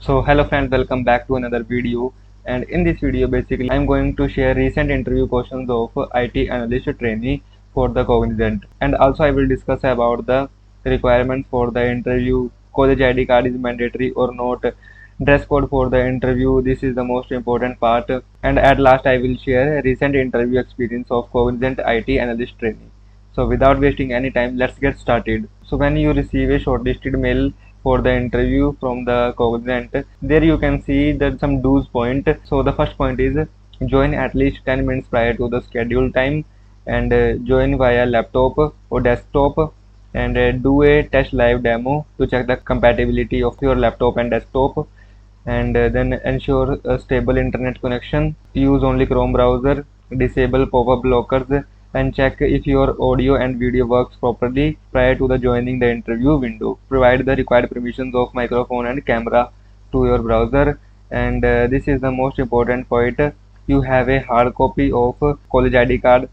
So hello friends, welcome back to another video. And in this video basically I'm going to share recent interview questions of IT analyst trainee for the Cognizant, and also I will discuss about the requirements for the interview, college ID card is mandatory or not, dress code for the interview, this is the most important part, and at last I will share recent interview experience of Cognizant IT analyst trainee. So without wasting any time, let's get started. So when you receive a shortlisted mail for the interview from the Cognizant, there you can see that some do's point. So the first point is join at least 10 minutes prior to the scheduled time, and join via laptop or desktop, and do a test live demo to check the compatibility of your laptop and desktop, and then ensure a stable internet connection, use only Chrome browser, disable pop-up blockers, and check if your audio and video works properly prior to the joining the interview window. Provide the required permissions of microphone and camera to your browser, and this is the most important point. You have a hard copy of college ID card,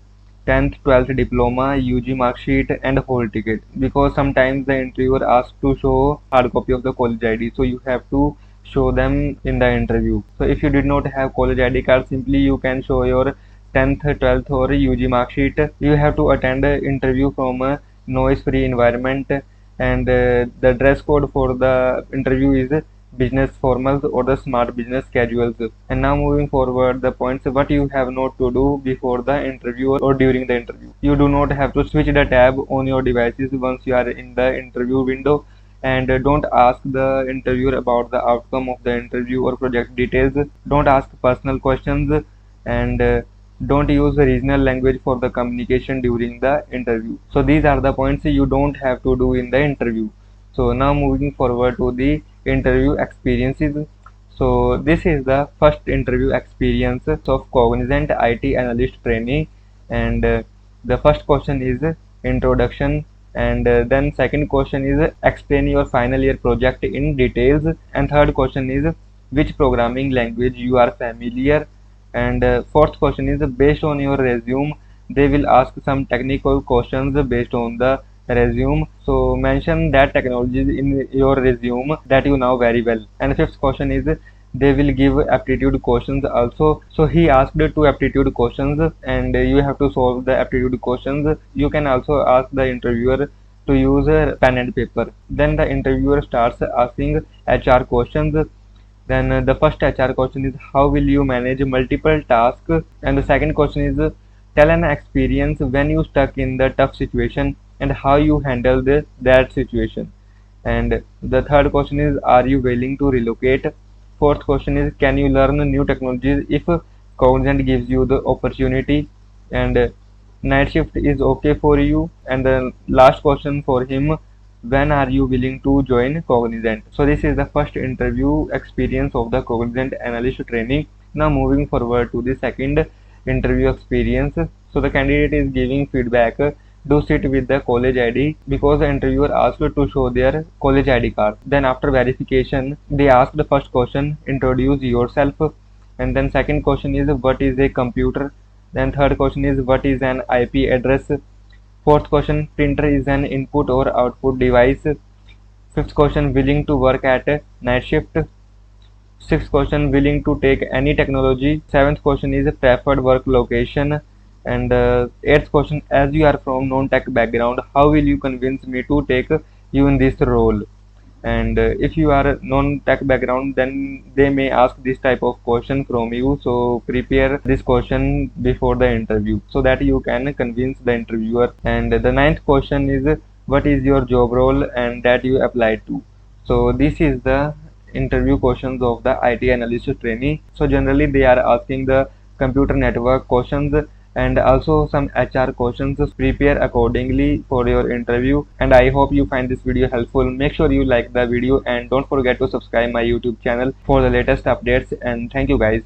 10th 12th diploma, UG mark sheet, and whole ticket, because sometimes the interviewer asks to show hard copy of the college ID, so you have to show them in the interview. So if you did not have college ID card, simply you can show your 10th 12th or UG mark sheet. You have to attend the interview from a noise free environment, and the dress code for the interview is business formals or the smart business casuals. And now moving forward, the points what you have not to do before the interview or during the interview. You do not have to switch the tab on your devices once you are in the interview window, and don't ask the interviewer about the outcome of the interview or project details. Don't ask personal questions, and don't use the regional language for the communication during the interview. So these are the points you don't have to do in the interview. So now moving forward to the interview experiences. So this is the first interview experience of Cognizant IT analyst trainee, and the first question is introduction, and then second question is explain your final year project in details, and third question is which programming language you are familiar, and fourth question is based on your resume they will ask some technical questions based on the resume, so mention that technologies in your resume that you know very well. And fifth question is they will give aptitude questions also, so he asked two aptitude questions, and you have to solve the aptitude questions. You can also ask the interviewer to use a pen and paper. Then the interviewer starts asking HR questions. Then the first HR question is how will you manage multiple tasks, and the second question is tell an experience when you stuck in the tough situation and how you handle that situation. And the third question is are you willing to relocate. Fourth question is can you learn new technologies if Cognizant gives you the opportunity, and night shift is okay for you. And the last question for him, when are you willing to join Cognizant. So this is the first interview experience of the Cognizant analyst training. Now moving forward to the second interview experience. So the candidate is giving feedback. Do sit with the college ID, because the interviewer asked to show their college ID card. Then after verification, they ask the first question, introduce yourself. And then second question is what is a computer. Then third question is what is an IP address. Fourth question, printer is an input or output device. Fifth question, willing to work at night shift. Sixth question, willing to take any technology. Seventh question is preferred work location. And eighth question, as you are from non-tech background, how will you convince me to take you in this role. And if you are non-tech background, then they may ask this type of question from you, so prepare this question before the interview so that you can convince the interviewer. And the ninth question is what is your job role and that you applied to. So this is the interview questions of the IT analyst trainee. So generally they are asking the computer network questions and also some HR questions. Prepare accordingly for your interview, and I hope you find this video helpful. Make sure you like the video and don't forget to subscribe my YouTube channel for the latest updates, and thank you guys.